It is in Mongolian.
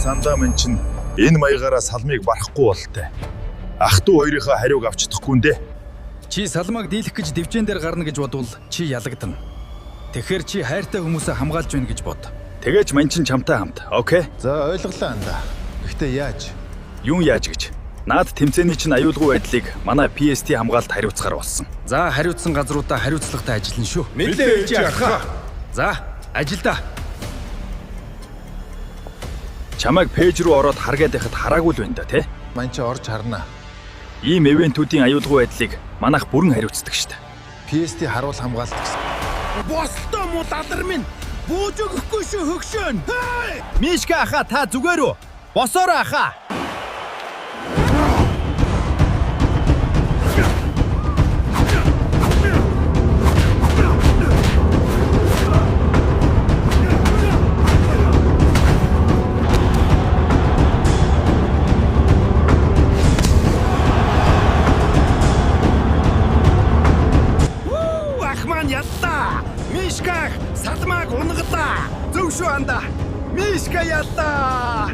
сандаа минь чинь энэ маягаараа салмыг барахгүй болтой. Ах トゥ хоёрынхаа хариуг авч чадахгүй нэ. Чи салмаг дийлэх гэж дэвжэн дээр гарна гэж бодвол чи ялагдана. Тэгэхээр чи хайртай хүмүүсээ хамгаалж байна гэж бод. Тэгэж мань чин чамтай хамт. Окей? За ойлголоо анда. Гэхдээ яаж? Юун яаж гэж? Наад тэмцээний чинь аюулгүй байдлыг манай PST хамгаалт хариуцгаар болсон. За хариуцсан газруудаа хариуцлагатай ажиллана шүү. Мэдээ чи ахаа. За ажилдаа. Чамайг пэйж рүү ороод харгаад байхад хараагүй л байна да тий? Ман чи орж харнаа. Ийм ивентүүдийн аюулгүй байдлыг манайх бүрэн хариуцдаг штэ. PST харуул хамгаалт гэсэн. Бостой муу дадар минь бууж өгөхгүй шүү хөгшөөн. Мишка аха та зүгээр үү? Босоороо аха. Мишка салмаг унгадлаа. Зөв шүү анда. Мишка яллаа.